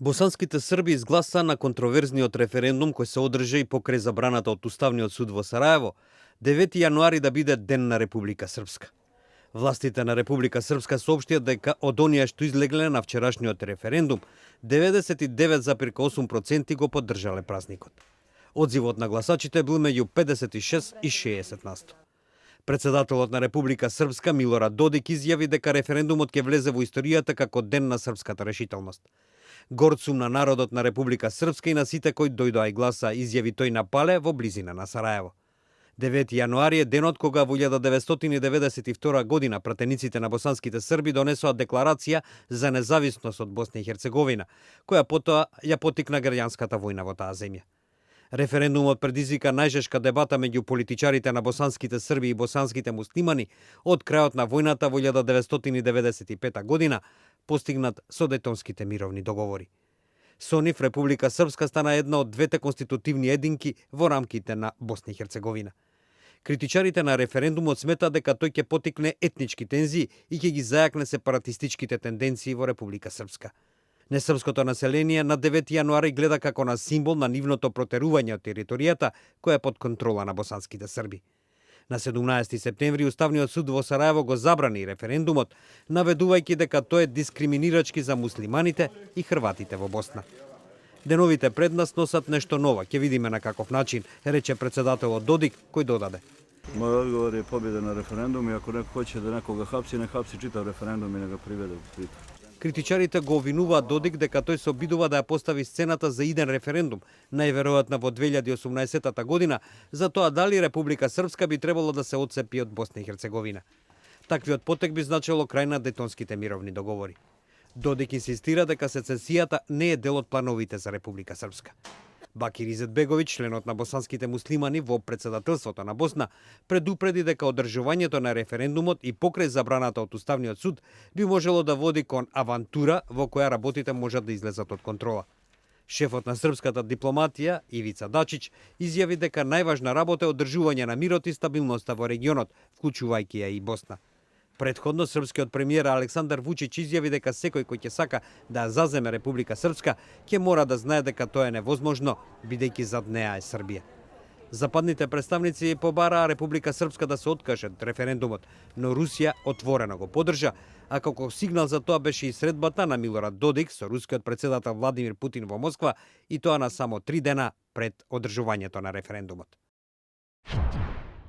Босанските срби изгласа на контроверзниот референдум кој се одржа и покрај забраната од Уставниот суд во Сараево, 9 јануари да биде Ден на Република Српска. Властите на Република Српска соопштија дека од оние што излегле на вчерашниот референдум, 99,8% го поддржале празникот. Одзивот на гласачите бил меѓу 56 и 60%. Председателот на Република Српска Милорад Додик изјави дека референдумот ќе влезе во историјата како Ден на српската решителност. Горд сум на народот на Република Српска и на сите кои дојдоа и гласа, изјави тој на Пале во близина на Сараево. 9 јануари е денот кога во 1992 година пратениците на босанските срби донесоа декларација за независност од Босна и Херцеговина, која потоа ја потикна граѓанската војна во таа земја. Референдумот предизвика најжешка дебата меѓу политичарите на босанските срби и босанските муслимани од крајот на војната во 1995 година, постигнат со Дејтонските мировни договори. Со нив Република Српска стана една од двете конститутивни единки во рамките на Босна и Херцеговина. Критичарите на референдумот сметаат дека тој ќе потикне етнички тензии и ќе ги зајакне сепаратистичките тенденции во Република Српска. Несрпското население на 9 јануари гледа како на символ на нивното протерување од територијата која е под контрола на босанските срби. На 17 септември Уставниот суд во Сараево го забрани референдумот, наведувајќи дека тој е дискриминирачки за муслиманите и хрватите во Босна. Деновите пред нас носат нешто ново, ќе видиме на каков начин, рече председателот Додик, кој додаде. Мој одговор е победа на референдум и ако некој хоче да некога хапси, не хапси читав референдум и не го приведе во притвор. Критичарите го обвинуваат Додик дека тој се обидува да ја постави сцената за иден референдум, најверојатно во 2018 година, за тоа дали Република Српска би требало да се отцепи од Босна и Херцеговина. Таквиот потек би значило крај на Дејтонските мировни договори. Додик инсистира дека сецесијата не е дел од плановите за Република Српска. Бакир Изетбеговиќ, членот на босанските муслимани во председателството на Босна, предупреди дека одржувањето на референдумот и покрај забраната од Уставниот суд би можело да води кон авантура во која работите можат да излезат од контрола. Шефот на српската дипломатија, Ивица Дачич, изјави дека најважна работа е одржување на мирот и стабилноста во регионот, вклучувајќи ја и Босна. Предходно српскиот премиер Александар Вучич изјави дека секој кој ќе сака да заземе Република Српска ќе мора да знае дека тоа е невозможно, бидејќи зад неа е Србија. Западните представници побараа Република Српска да се откаже од референдумот, но Русија отворено го поддржа, а како сигнал за тоа беше и средбата на Милорад Додик со рускиот председател Владимир Путин во Москва, и тоа на само 3 дена пред одржувањето на референдумот.